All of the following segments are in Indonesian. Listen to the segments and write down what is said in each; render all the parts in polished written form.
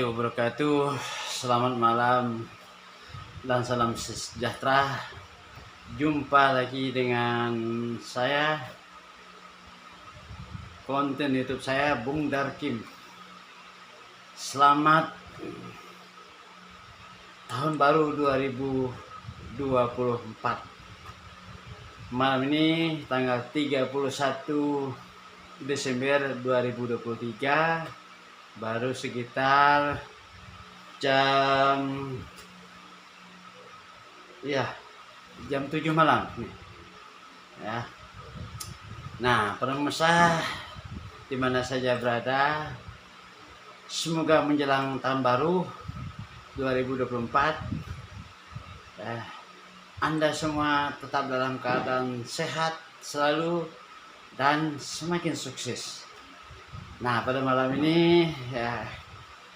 warahmatullahi wabarakatuh. Selamat malam dan salam sejahtera. Jumpa lagi dengan saya, konten YouTube saya Bung Darkim. Selamat tahun baru 2024. Malam ini tanggal 31 Desember 2023, baru sekitar jam 7 malam ya. Nah, pemirsa di mana saja berada, semoga menjelang tahun baru 2024 Anda semua tetap dalam keadaan sehat selalu dan semakin sukses. Nah, pada malam ini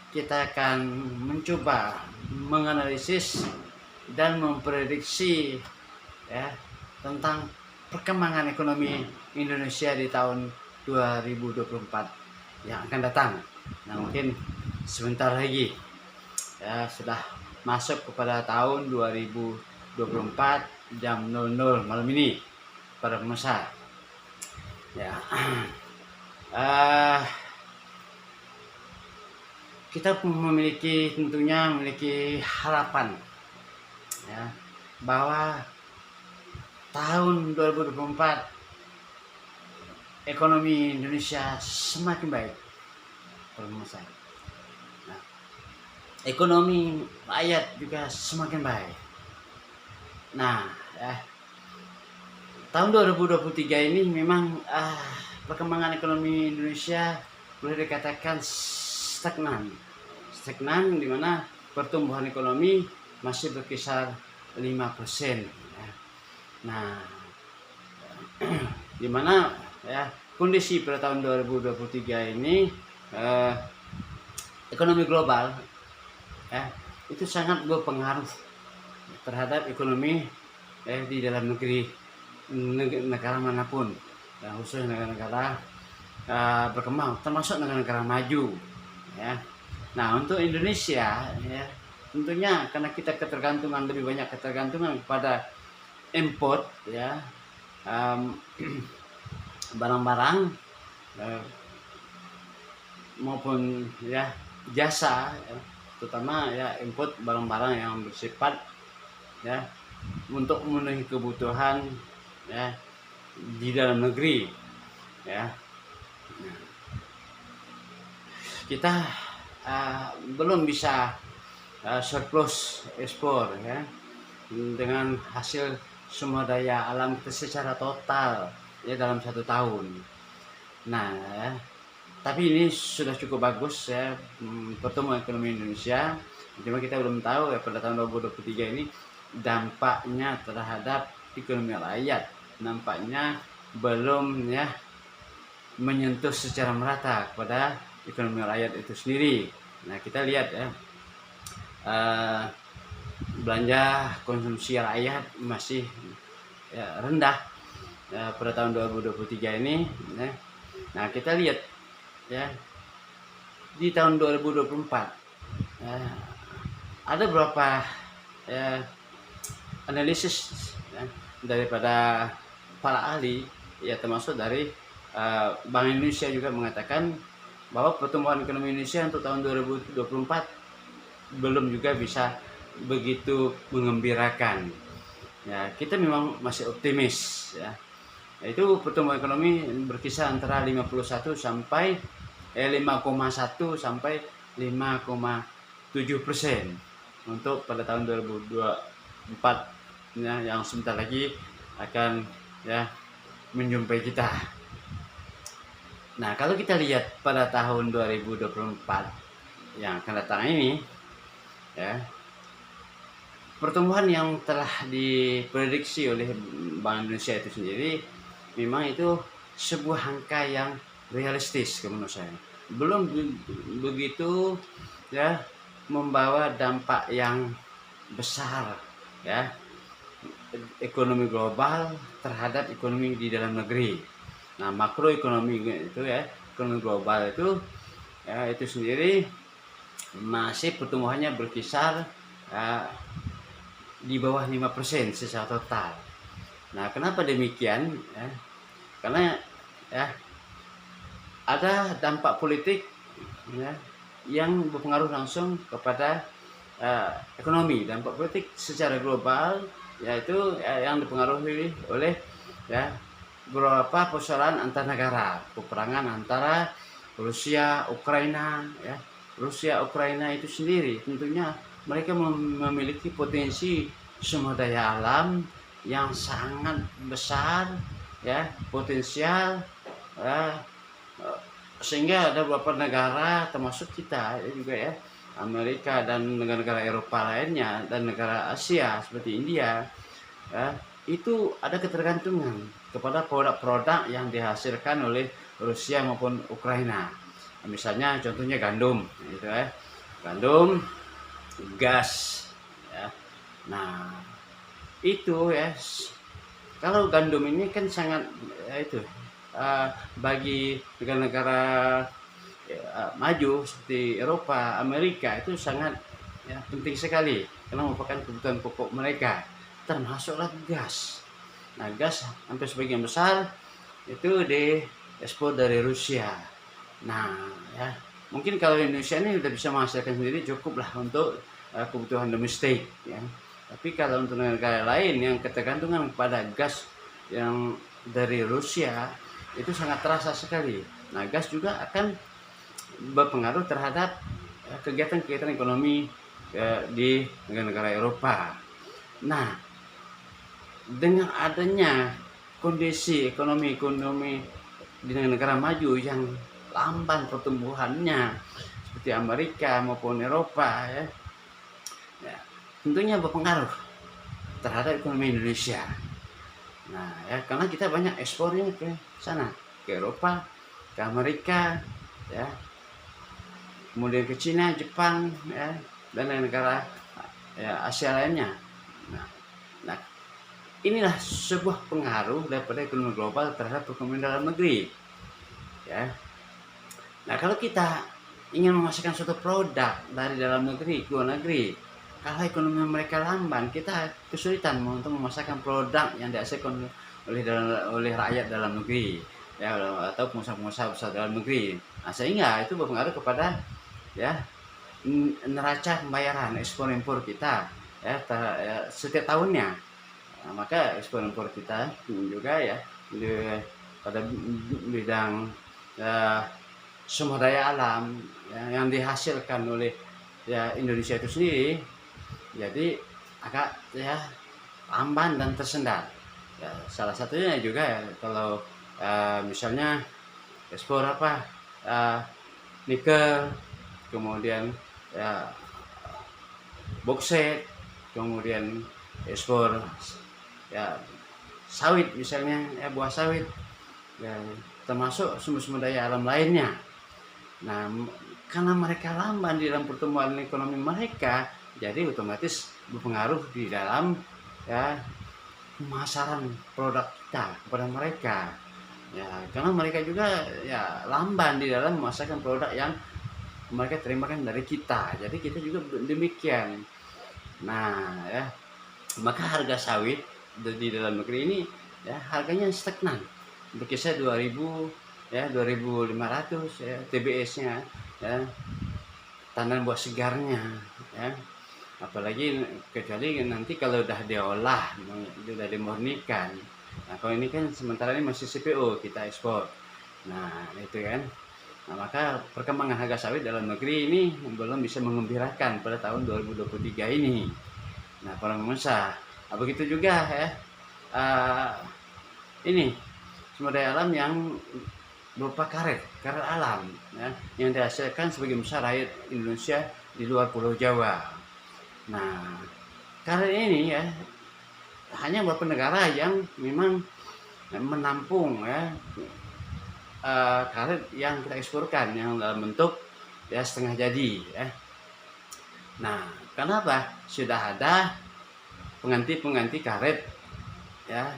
kita akan mencoba menganalisis dan memprediksi tentang perkembangan ekonomi Indonesia di tahun 2024 yang akan datang. Nah, mungkin sebentar lagi sudah masuk kepada tahun 2024 jam 00 malam ini para pemirsa. Kita tentunya memiliki harapan bahwa tahun 2024 ekonomi Indonesia semakin baik, pemirsa. Nah, ekonomi rakyat juga semakin baik. Nah, tahun 2023 ini memang perkembangan ekonomi Indonesia boleh dikatakan stagnan, di mana pertumbuhan ekonomi masih berkisar 5%. Nah, di mana kondisi pada tahun 2023 ini ekonomi global itu sangat berpengaruh terhadap ekonomi di dalam negeri, negara manapun, khususnya negara-negara berkembang, termasuk negara-negara maju. Nah, untuk Indonesia tentunya karena kita lebih banyak ketergantungan kepada import barang-barang maupun jasa, terutama import barang-barang yang bersifat untuk memenuhi kebutuhan di dalam negeri. Kita belum bisa surplus ekspor dengan hasil sumber daya alam kita secara total dalam 1 tahun. Nah, tapi ini sudah cukup bagus pertumbuhan ekonomi Indonesia. Cuma kita belum tahu pada tahun 2023 ini dampaknya terhadap ekonomi rakyat nampaknya belum menyentuh secara merata kepada ekonomi rakyat itu sendiri. Nah, kita lihat belanja konsumsi rakyat masih rendah pada tahun 2023 ini. Nah, kita lihat di tahun 2024 ada beberapa analisis daripada para ahli, termasuk dari Bank Indonesia juga mengatakan bahwa pertumbuhan ekonomi Indonesia untuk tahun 2024 belum juga bisa begitu mengembirakan. Kita memang masih optimis Itu pertumbuhan ekonomi berkisar antara 5,1 sampai 5,7% untuk pada tahun 2024 yang sebentar lagi akan menjumpai kita. Nah, kalau kita lihat pada tahun 2024 yang akan datang ini pertumbuhan yang telah diprediksi oleh Bank Indonesia itu sendiri memang itu sebuah angka yang realistis menurut saya. Belum begitu membawa dampak yang besar ekonomi global terhadap ekonomi di dalam negeri. Nah, makroekonomi itu ekonomi global itu itu sendiri masih pertumbuhannya berkisar uh, di bawah 5% secara total. Nah, kenapa demikian? Ya, karena ya ada dampak politik ya, yang berpengaruh langsung kepada ekonomi. Dampak politik secara global yaitu yang dipengaruhi oleh ya beberapa persoalan antar negara, peperangan antara Rusia Ukraina ya. Rusia Ukraina itu sendiri tentunya mereka memiliki potensi sumber daya alam yang sangat besar ya, potensial ya, sehingga ada beberapa negara termasuk kita juga ya, Amerika dan negara-negara Eropa lainnya dan negara Asia seperti India ya, itu ada ketergantungan kepada produk-produk yang dihasilkan oleh Rusia maupun Ukraina. Misalnya contohnya gandum gitu ya, gandum, gas ya. Nah itu ya, kalau gandum ini kan sangat ya itu bagi negara-negara maju seperti Eropa, Amerika itu sangat ya, penting sekali karena merupakan kebutuhan pokok mereka, termasuklah gas. Nah, gas hampir sebagian besar itu diekspor dari Rusia. Nah, ya mungkin kalau Indonesia ini sudah bisa menghasilkan sendiri cukuplah untuk kebutuhan domestik, ya. Tapi kalau untuk negara lain yang ketergantungan kepada gas yang dari Rusia itu sangat terasa sekali. Nah, gas juga akan berpengaruh terhadap kegiatan-kegiatan ekonomi di negara-negara Eropa. Nah, dengan adanya kondisi ekonomi di negara maju yang lamban pertumbuhannya seperti Amerika maupun Eropa ya, tentunya berpengaruh terhadap ekonomi Indonesia. Nah, ya karena kita banyak ekspornya ke sana, ke Eropa, ke Amerika, ya, kemudian ke Cina, Jepang, ya, dan negara ya, Asia lainnya. Nah, inilah sebuah pengaruh daripada ekonomi global terhadap ekonomi dalam negeri. Ya. Nah, kalau kita ingin memasarkan suatu produk dari dalam negeri ke luar negeri, kalau ekonomi mereka lamban, kita kesulitan untuk memasarkan produk yang dihasilkan oleh rakyat dalam negeri, ya, atau pengusaha-pengusaha besar dalam negeri. Nah, sehingga itu berpengaruh kepada ya neraca pembayaran ekspor impor kita ya, setiap tahunnya. Nah, maka ekspor impor kita juga ya pada bidang sumber daya alam ya, yang dihasilkan oleh ya Indonesia itu sendiri, jadi agak ya lamban dan tersendat. Ya, salah satunya juga ya, kalau misalnya ekspor apa nikel, kemudian ya boksit, kemudian ekspor ya sawit misalnya ya, buah sawit ya, termasuk sumber-sumber daya alam lainnya. Nah, karena mereka lamban di dalam pertumbuhan ekonomi mereka, jadi otomatis berpengaruh di dalam ya pemasaran produk kita kepada mereka. Ya, karena mereka juga ya lamban di dalam memasarkan produk yang mereka terimakan dari kita. Jadi kita juga demikian. Nah, ya, maka harga sawit di dalam negeri ini ya harganya stagnan. Berkisar 2000 ya 2500 ya TBS-nya ya, tandan buah segarnya ya. Apalagi kecuali nanti kalau udah diolah, sudah dimurnikan. Nah, kalau ini kan sementara ini masih CPO kita ekspor. Nah, itu kan. Nah, maka perkembangan harga sawit dalam negeri ini belum bisa mengembirakan pada tahun 2023 ini. Nah, para pemirsa, nah, begitu juga ya. Ini sumber daya alam yang berupa karet alam ya, yang dihasilkan sebagian besar rakyat Indonesia di luar Pulau Jawa. Nah, karet ini ya hanya beberapa negara yang memang menampung ya karet yang kita eksporkan yang dalam bentuk ya setengah jadi ya. Nah, kenapa? Sudah ada pengganti karet ya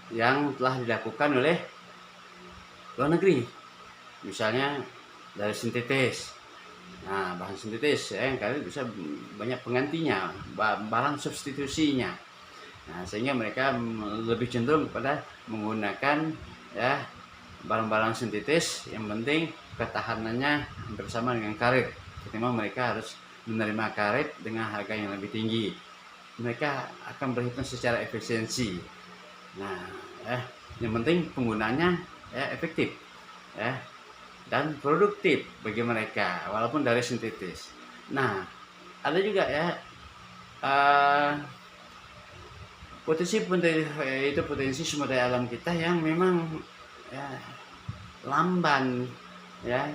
yang telah dilakukan oleh luar negeri, misalnya dari sintetis. Nah, bahan sintetis ya, yang kali bisa banyak penggantinya, barang substitusinya. Nah, sehingga mereka lebih cenderung kepada menggunakan ya barang-barang sintetis, yang penting ketahanannya bersama dengan karet. Ketimbang mereka harus menerima karet dengan harga yang lebih tinggi. Mereka akan berhitung secara efisiensi. Nah, yang penting penggunanya ya efektif ya dan produktif bagi mereka walaupun dari sintetis. Nah, ada juga ya potensi sumber daya alam kita yang memang ya, lamban ya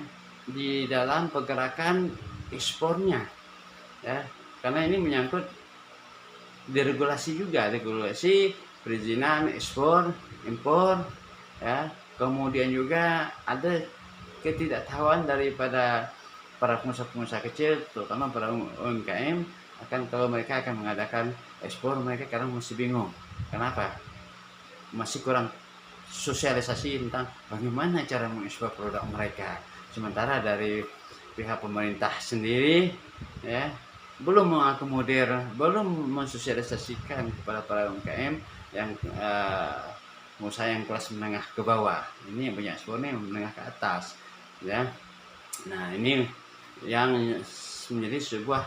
di dalam pergerakan ekspornya ya, karena ini menyangkut regulasi perizinan ekspor impor ya, kemudian juga ada ketidaktahuan daripada para pengusaha-pengusaha kecil, terutama para UMKM, akan kalau mereka akan mengadakan ekspor, mereka kadang masih bingung. Kenapa? Masih kurang sosialisasi tentang bagaimana cara mengekspor produk mereka. Sementara dari pihak pemerintah sendiri ya belum mengakomodir, belum mensosialisasikan kepada para UMKM yang pengusaha yang kelas menengah ke bawah. Ini yang banyak ekspornya yang menengah ke atas ya. Nah, ini yang menjadi sebuah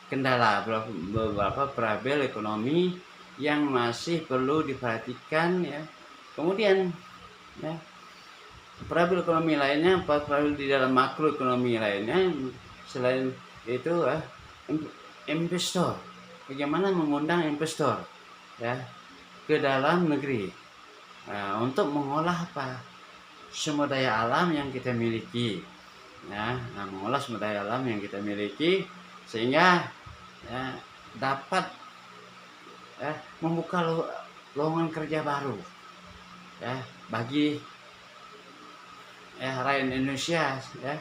kendala, beberapa problem ekonomi yang masih perlu diperhatikan ya. Kemudian ya, problem ekonomi lainnya, problem di dalam makroekonomi lainnya selain itu investor. Bagaimana mengundang investor ya ke dalam negeri untuk mengolah sumber daya alam yang kita miliki ya. Mengolah sumber daya alam yang kita miliki sehingga ya, dapat membuka lowongan kerja baru ya bagi rakyat Indonesia ya,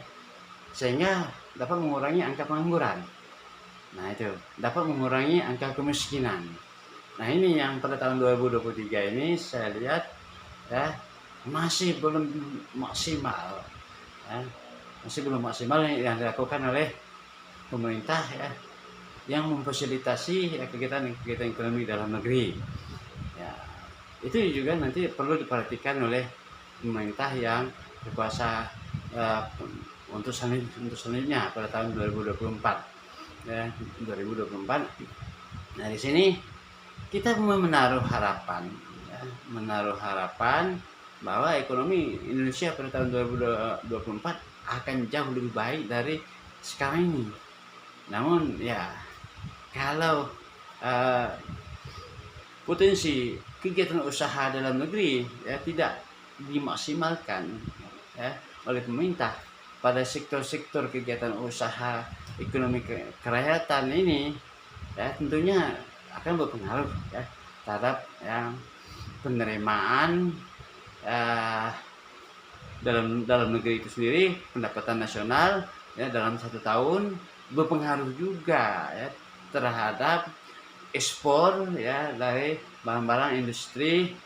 sehingga dapat mengurangi angka pengangguran. Nah, itu dapat mengurangi angka kemiskinan. Nah, ini yang pada tahun 2023 ini saya lihat ya masih belum maksimal ya, masih belum maksimal yang dilakukan oleh pemerintah ya, yang memfasilitasi kegiatan ekonomi dalam negeri ya. Itu juga nanti perlu diperhatikan oleh pemerintah yang berkuasa untuk selanjutnya pada tahun 2024 ya, 2024. Nah, di sini kita menaruh harapan ya, bahwa ekonomi Indonesia pada tahun 2024 akan jauh lebih baik dari sekarang ini. Namun ya kalau potensi kegiatan usaha dalam negeri ya tidak dimaksimalkan ya oleh pemerintah pada sektor-sektor kegiatan usaha ekonomi kerakyatan ini ya, tentunya akan berpengaruh ya terhadap yang penerimaan dalam negeri itu sendiri, pendapatan nasional ya dalam 1 tahun, berpengaruh juga ya terhadap ekspor ya dari barang-barang industri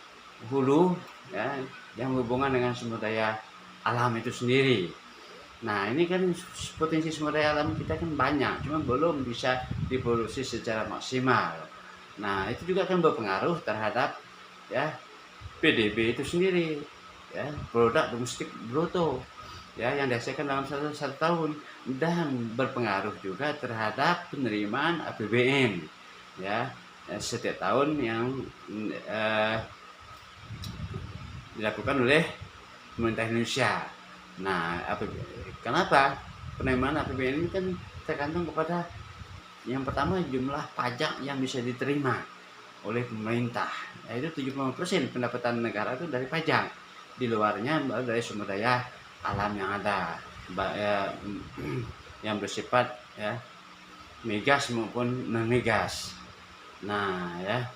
hulu ya yang berhubungan dengan sumber daya alam itu sendiri. Nah, ini kan potensi sumber daya alam kita kan banyak, cuma belum bisa diproduksi secara maksimal. Nah, itu juga akan berpengaruh terhadap ya PDB itu sendiri ya, produk domestik bruto ya yang dihasilkan dalam satu tahun, dan berpengaruh juga terhadap penerimaan APBN ya setiap tahun yang dilakukan oleh pemerintah Indonesia. Nah, kenapa penerimaan APBN ini kan tergantung kepada yang pertama jumlah pajak yang bisa diterima oleh pemerintah, yaitu 75% pendapatan negara itu dari pajak. Di luarnya baru dari sumber daya alam yang ada yang bersifat ya migas maupun non migas. Nah ya,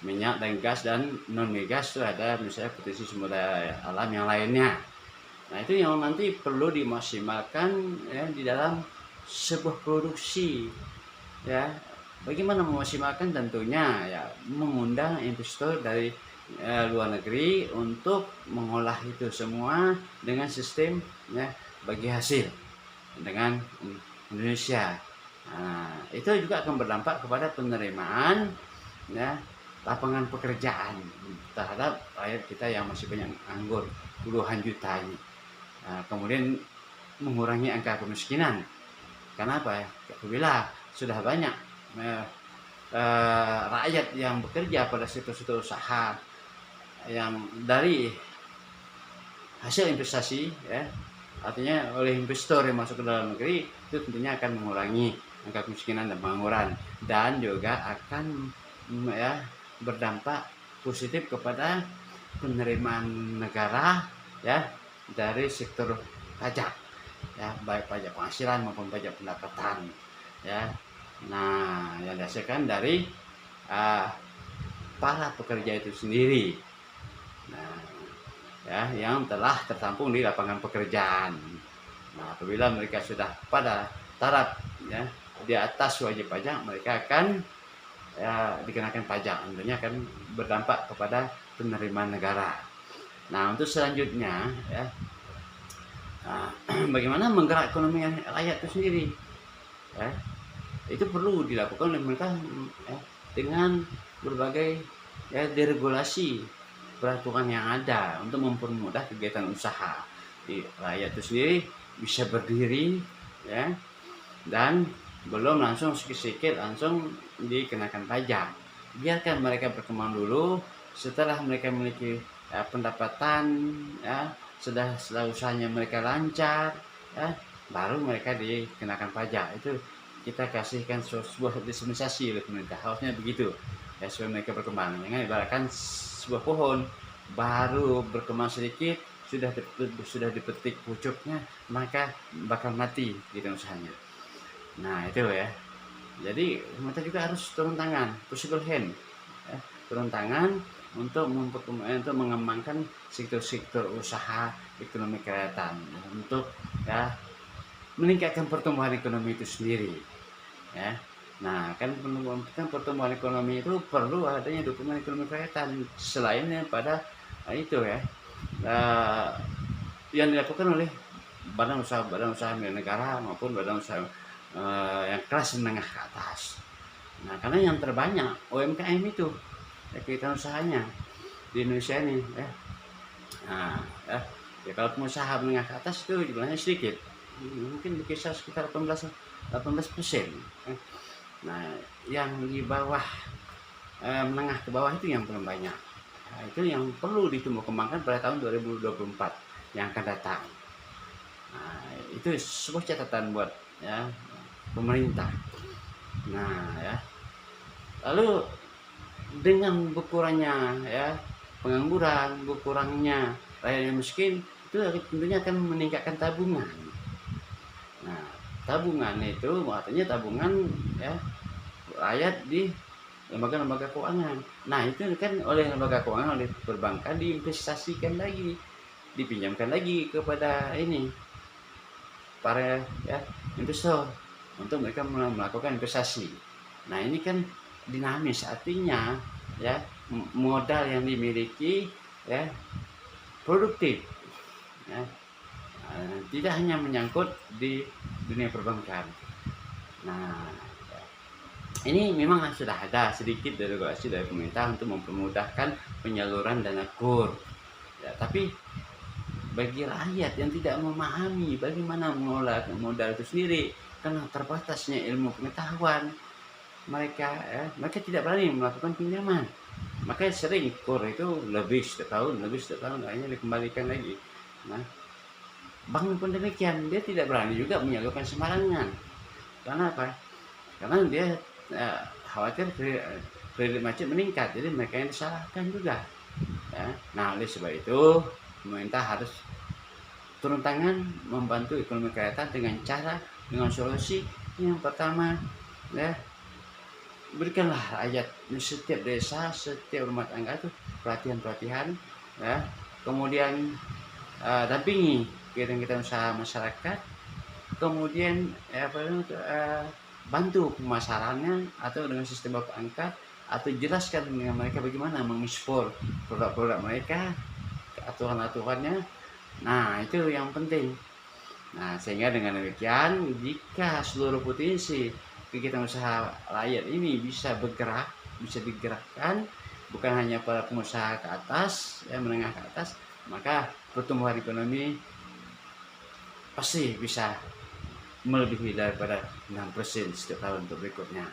minyak dan gas dan non migas itu ada misalnya potensi sumber daya alam yang lainnya. Nah, itu yang nanti perlu dimaksimalkan ya di dalam sebuah produksi ya. Bagaimana memaksimalkan? Tentunya ya mengundang investor dari luar negeri untuk mengolah itu semua dengan sistem ya bagi hasil, dengan Indonesia. Nah, itu juga akan berdampak kepada penerimaan ya lapangan pekerjaan terhadap rakyat kita yang masih banyak nganggur puluhan juta ini. Nah, kemudian mengurangi angka kemiskinan. Kenapa? Apabila sudah banyak eh, rakyat yang bekerja pada sektor-sektor usaha yang dari hasil investasi ya, artinya oleh investor yang masuk ke dalam negeri, itu tentunya akan mengurangi angka kemiskinan dan pengangguran, dan juga akan ya berdampak positif kepada penerimaan negara ya dari sektor pajak ya, baik pajak penghasilan maupun pajak pendapatan ya. Nah, yang dihasilkan dari uh, para pekerja itu sendiri. Nah, ya, yang telah tertampung di lapangan pekerjaan. Nah, apabila mereka sudah pada taraf ya di atas wajib pajak, mereka akan ya dikenakan pajak, tentunya akan berdampak kepada penerimaan negara. Nah, untuk selanjutnya ya, bagaimana menggerak ekonomi rakyat itu sendiri ya, itu perlu dilakukan oleh pemerintah ya, dengan berbagai ya deregulasi peraturan yang ada untuk mempermudah kegiatan usaha di rakyat itu sendiri bisa berdiri ya, dan belum langsung sedikit langsung dikenakan pajak. Biarkan mereka berkembang dulu. Setelah mereka memiliki ya, pendapatan ya, setelah usahanya mereka lancar ya, baru mereka dikenakan pajak. Itu kita kasihkan sebuah dispensasi oleh pemerintah, harusnya begitu ya, supaya mereka berkembang. Jangan ibaratkan sebuah pohon baru berkembang sedikit sudah dipetik pucuknya, maka bakal mati gitu usahanya. Nah, itu ya. Jadi pemerintah juga harus turun tangan, possible hand ya, turun tangan untuk mengembangkan sektor-sektor usaha ekonomi kerakyatan untuk ya meningkatkan pertumbuhan ekonomi itu sendiri ya. Nah, kan pertumbuhan ekonomi itu perlu adanya dukungan ekonomi kerakyatan selain pada itu ya yang dilakukan oleh badan usaha milik negara maupun badan usaha yang kelas menengah ke atas. Nah, karena yang terbanyak UMKM itu ya, kegiatan usahanya di Indonesia ini ya. Nah, ya kalau pengusaha menengah ke atas itu jumlahnya sedikit, mungkin berkisar sekitar 18%. Nah, yang di bawah menengah ke bawah itu yang belum banyak. Nah, itu yang perlu ditumbuh kembangkan pada tahun 2024 yang akan datang. Nah, itu sebuah catatan buat ya pemerintah. Nah, ya. Lalu dengan berkurangnya ya pengangguran, berkurangnya rakyat yang miskin, itu tentunya akan meningkatkan tabungan. Nah, tabungan itu artinya tabungan ya rakyat di lembaga-lembaga keuangan. Nah, itu kan oleh lembaga keuangan, oleh perbankan diinvestasikan lagi, dipinjamkan lagi kepada ini para ya investor untuk mereka melakukan investasi. Nah, ini kan dinamis, artinya ya modal yang dimiliki ya produktif ya. Tidak hanya menyangkut di dunia perbankan. Nah, ini memang sudah ada sedikit regulasi dari pemerintah untuk mempermudahkan penyaluran dana KUR ya, tapi bagi rakyat yang tidak memahami bagaimana mengelola modal itu sendiri karena terbatasnya ilmu pengetahuan, mereka tidak berani melakukan pinjaman, maka sering KUR itu lebih setahun akhirnya dikembalikan lagi. Nah, bank pun demikian, dia tidak berani juga menyalurkan sembarangan. Karena apa? Karena dia khawatir kredit macet meningkat, jadi mereka yang disalahkan juga ya. Nah, oleh sebab itu pemerintah harus turun tangan membantu ekonomi kerakyatan dengan solusi yang pertama ya, berikanlah rakyat di setiap desa, setiap rumah tangga itu pelatihan ya, kemudian dampingi kegiatan usaha masyarakat, kemudian bantu pemasarannya atau dengan sistem baku angkat, atau jelaskan dengan mereka bagaimana mengekspor produk-produk mereka, aturan-aturannya. Nah, itu yang penting. Nah, sehingga dengan demikian, jika seluruh potensi kegiatan usaha rakyat ini bisa bergerak, bisa digerakkan, bukan hanya para pengusaha ke atas, menengah ke atas, maka pertumbuhan ekonomi pasti bisa melebihi daripada 6% setiap tahun untuk berikutnya.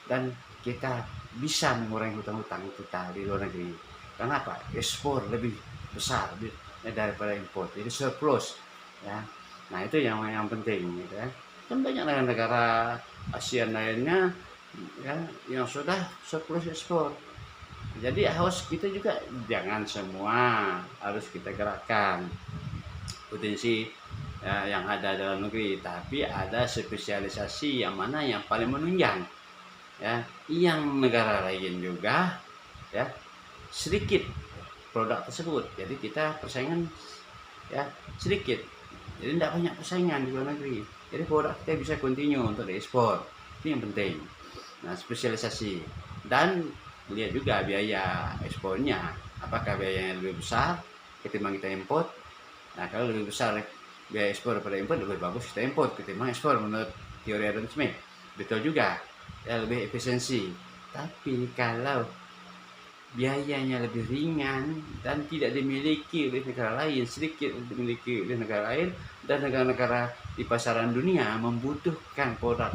Dan kita bisa mengurangi hutang-hutang kita di luar negeri. Kenapa? Ekspor lebih besar daripada impor. Jadi surplus, ya. Nah, itu yang penting, gitu ya. Dan banyak negara ASEAN lainnya, ya, yang sudah surplus ekspor. Jadi harus kita juga, jangan semua harus kita gerakkan potensi yang ada dalam negeri, tapi ada spesialisasi yang mana yang paling menunjang, ya, yang negara lain juga, ya, sedikit produk tersebut. Jadi kita persaingan, ya, sedikit, jadi tidak banyak persaingan di luar negeri, jadi produk kita bisa continue untuk diekspor. Itu yang penting. Nah, spesialisasi, dan lihat juga biaya ekspornya, apakah biayanya lebih besar ketimbang kita import. Nah, kalau lebih besar biaya ekspor daripada impor, lebih bagus kita import ketimbang ekspor menurut teori Adam Smith. Betul juga, ya, lebih efisiensi. Tapi kalau biayanya lebih ringan dan tidak dimiliki oleh negara lain, sedikit dimiliki oleh negara lain, dan negara-negara di pasaran dunia membutuhkan produk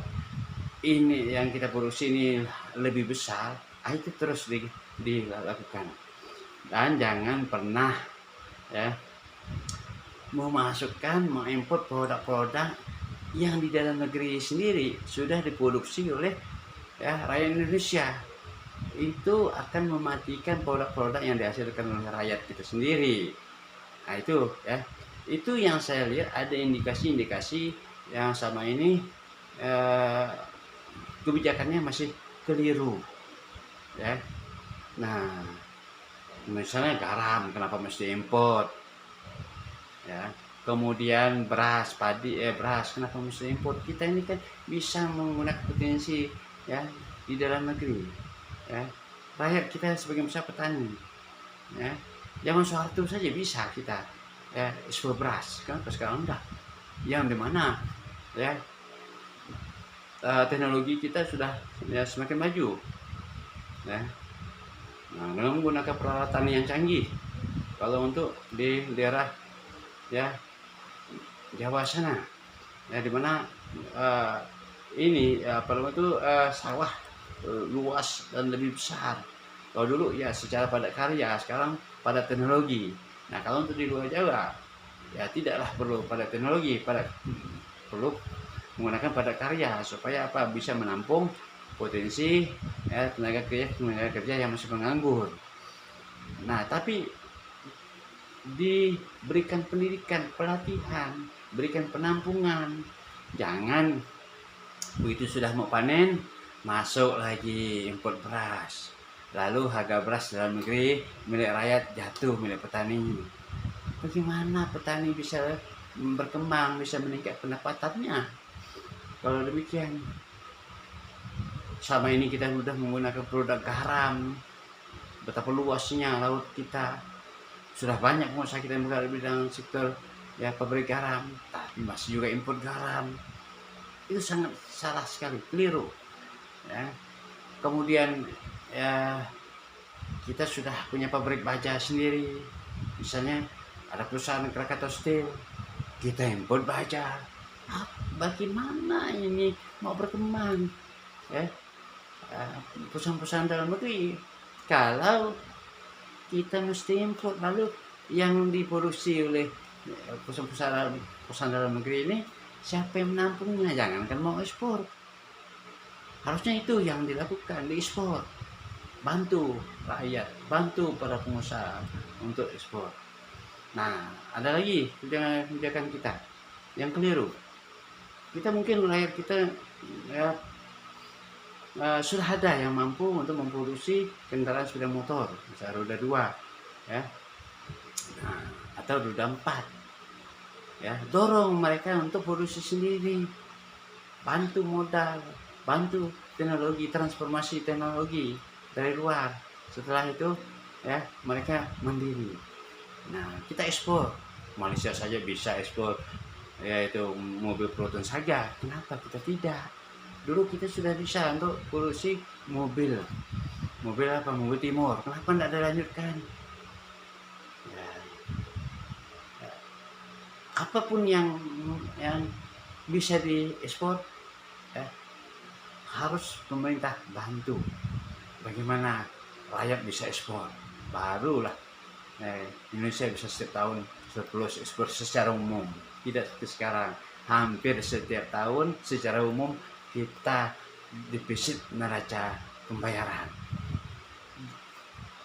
ini yang kita produksi ini lebih besar, itu terus dilakukan. Dan jangan pernah, ya, mengimpor produk-produk yang di dalam negeri sendiri sudah diproduksi oleh, ya, rakyat Indonesia. Itu akan mematikan produk-produk yang dihasilkan oleh rakyat kita sendiri. Nah, itu, ya, itu yang saya lihat ada indikasi-indikasi yang sama ini kebijakannya masih keliru, ya. Nah, misalnya garam, kenapa mesti import, ya. Kemudian beras, beras, kenapa mesti import? Kita ini kan bisa menggunakan potensi, ya, di dalam negeri, ya. Rakyat kita sebagai besar petani, ya. Zaman Soeharto saja bisa kita, ya, ekspor beras. Kenapa sekarang enggak? Yang dimana, ya, teknologi kita sudah, ya, semakin maju, ya. Nah, dengan menggunakan peralatan yang canggih, kalau untuk di daerah, ya, Jawa sana, ya, dimana ini, apa namanya itu, sawah luas dan lebih besar. Kalau dulu, ya, secara padat karya, sekarang padat teknologi. Nah, kalau untuk di luar Jawa, ya, tidaklah perlu padat teknologi, perlu menggunakan padat karya supaya apa, bisa menampung potensi, ya, tenaga kerja yang masih menganggur. Nah, tapi diberikan pendidikan, pelatihan, berikan penampungan. Jangan begitu sudah mau panen, masuk lagi import beras, lalu harga beras dalam negeri milik rakyat jatuh milik petani. Bagaimana petani bisa berkembang, bisa meningkat pendapatannya kalau demikian? Selama ini kita sudah menggunakan produk garam, betapa luasnya laut kita, sudah banyak pengusaha kita yang bergerak di bidang sektor, ya, pabrik garam, tapi masih juga impor garam. Itu sangat salah sekali, keliru, ya. Kemudian, ya, kita sudah punya pabrik baja sendiri, misalnya ada perusahaan Krakatau Steel, kita impor baja. Bagaimana ini mau berkembang, ya, perusahaan-perusahaan dalam negeri kalau kita mesti impor? Lalu yang diproduksi oleh perusahaan dalam negeri ini, siapa yang menampungnya? Jangankan mau ekspor, harusnya itu yang dilakukan, diekspor. Bantu rakyat, bantu para pengusaha untuk ekspor. Nah, ada lagi kebijakan kita yang keliru. Kita mungkin rakyat kita, ya, sudah ada yang mampu untuk memproduksi kendaraan sepeda motor, misalnya roda 2, ya, nah, atau roda 4, ya. Dorong mereka untuk produksi sendiri, bantu modal, bantu teknologi, transformasi teknologi dari luar. Setelah itu, ya, mereka mandiri. Nah, kita ekspor. Malaysia saja bisa ekspor, yaitu mobil Proton saja. Kenapa kita tidak? Dulu kita sudah bisa untuk produksi mobil apa, mobil Timor. Kenapa tidak dilanjutkan? Ya, apapun yang bisa diekspor, ya, harus pemerintah bantu. Bagaimana rakyat bisa ekspor, barulah Indonesia bisa setiap tahun surplus ekspor secara umum. Tidak seperti sekarang, hampir setiap tahun secara umum kita defisit neraca pembayaran.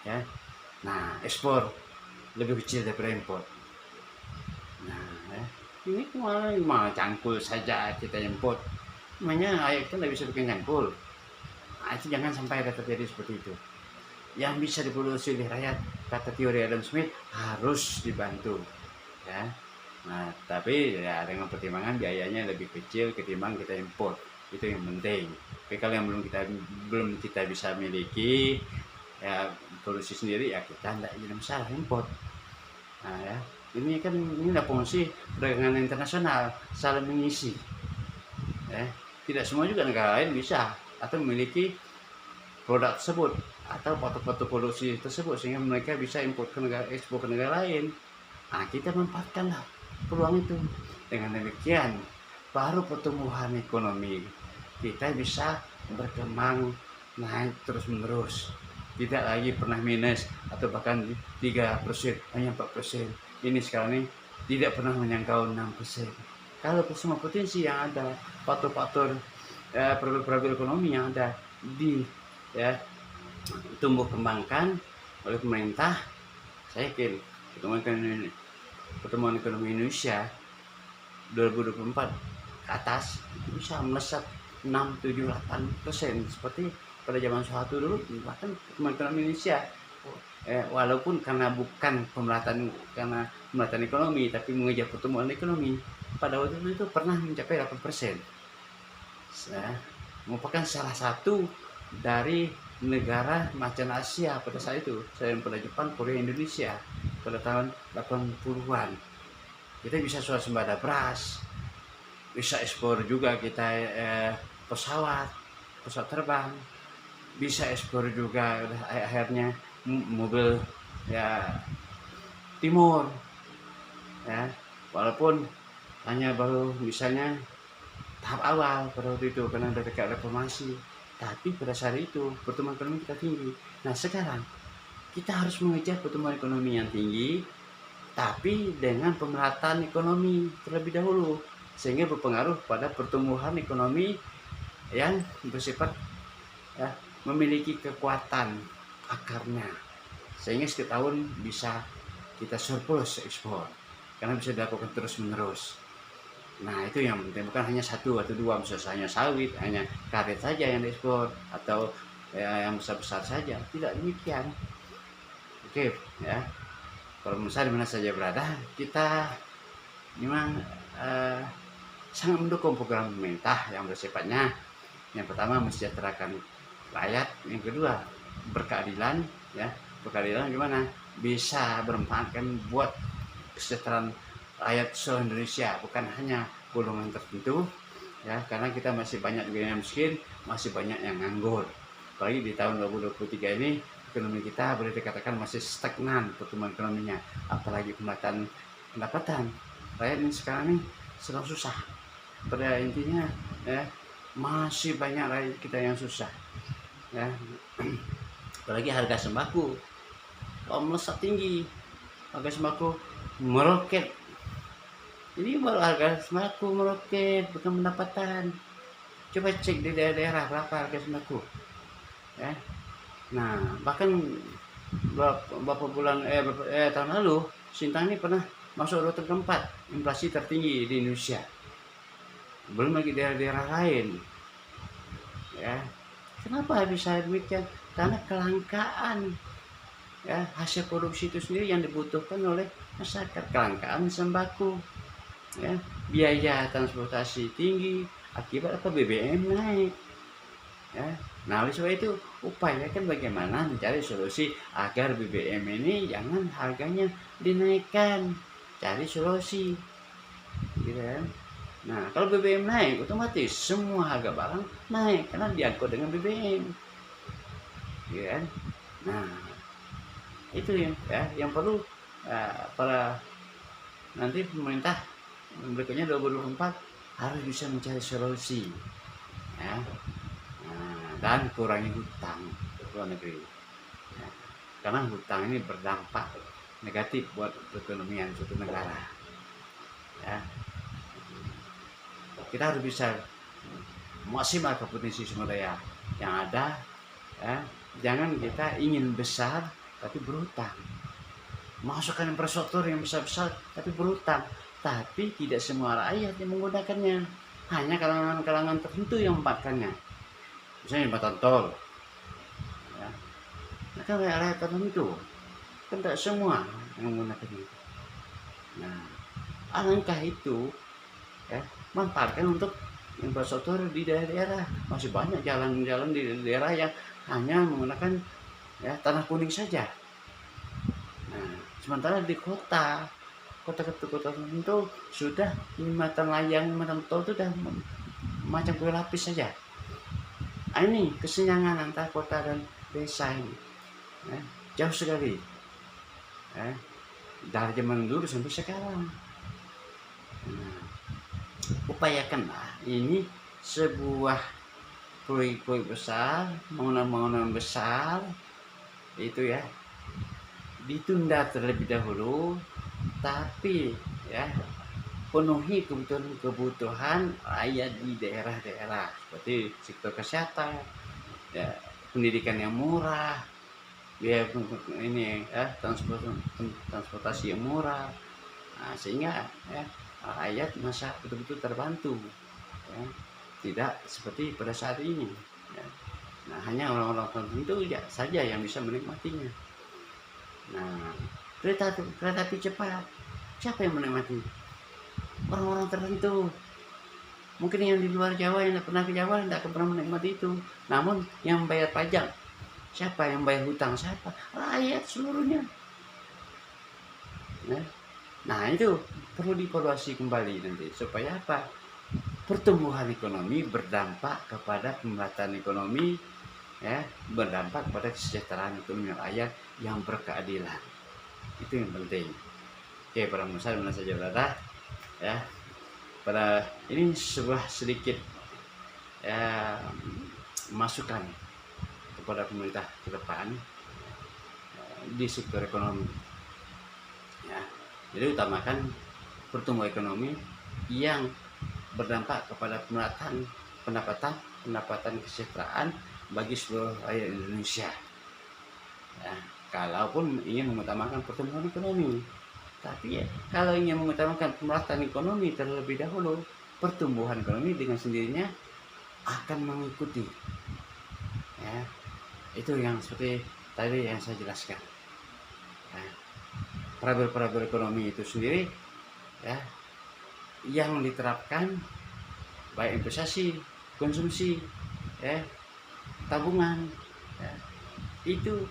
Ya, nah ekspor lebih kecil daripada impor. Nah, ini malah cangkul saja kita import. Namanya ayat itu tidak bisa bikin cangkul. Nah, itu jangan sampai ada terjadi seperti itu. Yang bisa diproduksi oleh rakyat, kata teori Adam Smith, harus dibantu. Ya. Nah, tapi ya dengan pertimbangan biayanya lebih kecil ketimbang kita import. Itu yang penting. Tapi kalau yang belum kita bisa miliki, ya produksi sendiri, ya kita tidak jadi masalah import. Nah, ya. Ini ada fungsi perdagangan internasional, saling mengisi. Ya. Tidak semua juga negara lain bisa atau memiliki produk tersebut atau foto-foto produksi tersebut sehingga mereka bisa ekspor ke negara lain. Nah, kita manfaatkanlah peluang itu. Dengan demikian baru pertumbuhan ekonomi kita bisa berkembang naik terus menerus, tidak lagi pernah minus atau bahkan 3%, hanya 4%. Ini sekarang ini tidak pernah menjangkau 6%. Kalau semua potensi yang ada, faktor-faktor problem ekonomi yang ada tumbuh kembangkan oleh pemerintah, saya yakin pertumbuhan ekonomi Indonesia 2024 ke atas itu bisa melesat 6, 7, 8% seperti pada zaman Soeharto dulu. Bahkan pertumbuhan ekonomi Indonesia walaupun karena pemerataan ekonomi, tapi mengejar pertumbuhan ekonomi pada waktu itu pernah mencapai 8%. Merupakan salah satu dari negara macan Asia pada saat itu, selain pada Jepang, Korea, Indonesia pada tahun 80-an. Kita bisa swasembada beras, bisa ekspor juga kita pesawat terbang, bisa ekspor juga akhirnya mobil Timur, ya, walaupun hanya baru misalnya tahap awal pada waktu itu karena ada dekat reformasi. Tapi pada saat itu pertumbuhan ekonomi kita tinggi. Nah, sekarang kita harus mengejar pertumbuhan ekonomi yang tinggi, tapi dengan pemerataan ekonomi terlebih dahulu, sehingga berpengaruh pada pertumbuhan ekonomi yang bersifat memiliki kekuatan akarnya, sehingga setiap tahun bisa kita surplus ekspor karena bisa dilakukan terus menerus. Nah, itu yang penting, bukan hanya satu atau dua, misalnya hanya sawit, hanya karet saja yang diekspor atau yang besar-besar saja. Tidak demikian. Oke, ya. Kalau misalnya di mana saja berada, kita memang sangat mendukung program pemerintah yang bersifatnya yang pertama mensejahterakan rakyat, yang kedua berkeadilan, ya. Berkeadilan gimana? Bisa bermanfaatkan buat kesejahteraan rakyat seluruh Indonesia, bukan hanya golongan tertentu, ya, karena kita masih banyak juga yang miskin, masih banyak yang nganggur. Apalagi di tahun 2023 ini ekonomi kita boleh dikatakan masih stagnan pertumbuhan ekonominya, apalagi pemerataan pendapatan. Rakyat ini sekarang ini sedang susah. Pada intinya, ya, masih banyak rakyat kita yang susah, ya. Apalagi harga sembako melesat tinggi, harga sembako meroket. Ini baru harga sembako meroket, bukan pendapatan. Coba cek di daerah-daerah berapa harga sembako, ya. Nah, bahkan beberapa bulan tahun lalu Sintang ini pernah masuk urutan keempat inflasi tertinggi di Indonesia. Belum lagi daerah-daerah lain, ya. Kenapa bisa demikian? Karena kelangkaan, ya, hasil produksi itu sendiri yang dibutuhkan oleh masyarakat, kelangkaan sembako, ya, biaya transportasi tinggi akibat BBM naik, ya. Nah, oleh sebab itu upayakan bagaimana mencari solusi agar BBM ini jangan harganya dinaikkan, cari solusi, gitu kan. Nah, kalau BBM naik, otomatis semua harga barang naik karena diangkut dengan BBM, gitu kan. Nah, itu yang perlu para nanti pemerintah berikutnya 2024 harus bisa mencari solusi, ya. Nah, dan kurangi hutang ke luar negeri, ya. Karena hutang ini berdampak negatif buat perekonomian suatu negara, ya. Kita harus bisa maksimal ke potensi sumber daya yang ada, ya. Jangan kita ingin besar tapi berhutang, masukkan infrastruktur yang besar-besar tapi berhutang, tapi tidak semua rakyat yang menggunakannya, hanya kalangan-kalangan tertentu yang memanfaatkannya. Misalnya jembatan tol, ya. Nah, kan rakyat tertentu, kan tidak semua yang menggunakannya. Nah, alangkah itu, ya, manfaatkan untuk infrastruktur di daerah-daerah. Masih banyak jalan-jalan di daerah yang hanya menggunakan, ya, tanah kuning saja. Nah, sementara di kota tertentu sudah jembatan layang, jembatan tol itu sudah macam kue lapis saja. Nah, ini kesenjangan antara kota dan desa ini, ya, jauh sekali, ya, dari zaman dulu sampai sekarang. Nah, upayakanlah ini sebuah proyek-proyek besar, bangunan-bangunan besar itu, ya, ditunda terlebih dahulu, tapi, ya, penuhi kebutuhan rakyat di daerah-daerah seperti sektor kesehatan, ya, pendidikan yang murah, biaya ini, ya, transportasi yang murah. Nah, sehingga, ya, rakyat masa betul-betul terbantu, ya. Tidak seperti pada saat ini, ya. Nah, hanya orang-orang tertentu saja yang bisa menikmatinya. Nah, kereta api cepat, siapa yang menikmati? Orang-orang tertentu. Mungkin yang di luar Jawa, yang tidak pernah ke Jawa, tidak akan pernah menikmati itu. Namun yang bayar pajak, siapa? Yang bayar hutang, siapa? Rakyat seluruhnya. Nah, itu perlu dievaluasi kembali nanti supaya apa? Pertumbuhan ekonomi berdampak kepada pemerataan ekonomi, ya, berdampak kepada kesejahteraan ekonomi rakyat yang berkeadilan. Itu yang penting. Oke, para pemirsa dimana saja berada, ya, pada ini sebuah sedikit, ya, masukan kepada pemerintah ke depan, di sektor ekonomi, ya. Jadi utamakan pertumbuhan ekonomi yang berdampak kepada pemerataan pendapatan kesejahteraan bagi seluruh rakyat Indonesia, ya. Kalaupun ingin mengutamakan pertumbuhan ekonomi, tapi, ya, kalau ingin mengutamakan pemerataan ekonomi terlebih dahulu, pertumbuhan ekonomi dengan sendirinya akan mengikuti, ya. Itu yang seperti tadi yang saya jelaskan, ya. Parabel ekonomi itu sendiri, ya, yang diterapkan baik investasi, konsumsi, ya, tabungan, ya, itu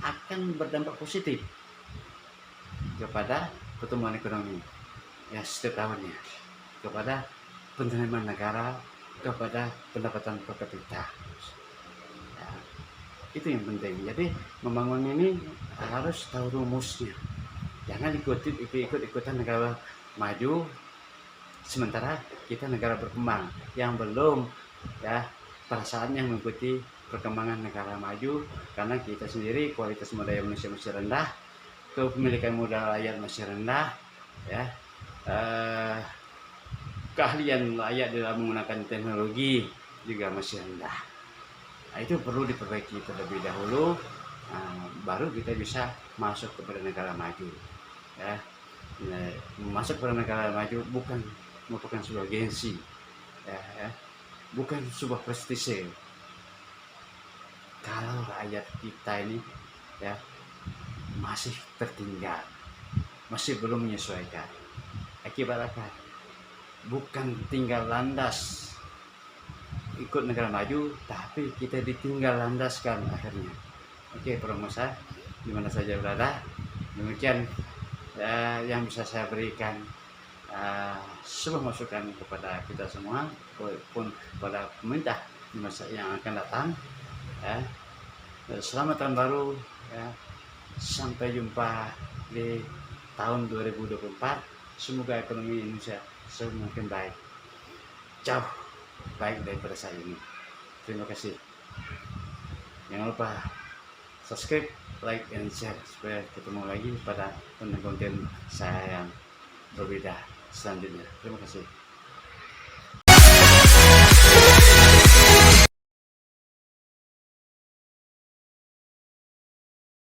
akan berdampak positif kepada pertumbuhan ekonomi, ya, setiap tahunnya, kepada penerimaan negara, kepada pendapatan per kapita, ya. Itu yang penting. Jadi membangun ini harus tahu rumusnya, jangan ikut-ikutan negara maju sementara kita negara berkembang yang belum, ya, pada saatnya mengikuti perkembangan negara maju, karena kita sendiri kualitas sumber daya manusia masih rendah, kepemilikan modal rakyat masih rendah, ya, keahlian rakyat dalam menggunakan teknologi juga masih rendah. Nah, itu perlu diperbaiki terlebih dahulu, baru kita bisa masuk kepada negara maju, ya. Nah, masuk kepada negara maju bukan merupakan sebuah gengsi, ya, bukan sebuah prestise. Kalau rakyat kita ini, ya, masih tertinggal, masih belum menyesuaikan, akibat apa? Bukan tinggal landas ikut negara maju, tapi kita ditinggal landaskan akhirnya. Oke, pemirsa di mana saja berada, demikian, ya, yang bisa saya berikan sebuah masukan kepada kita semua, pun kepada pemerintah di masa yang akan datang. Ya. Selamat tahun baru. Ya. Sampai jumpa di tahun 2024. Semoga ekonomi Indonesia semakin baik, jauh baik daripada saat ini. Terima kasih. Jangan lupa subscribe, like, and share supaya ketemu lagi pada konten-konten saya yang berbeda selanjutnya. Terima kasih.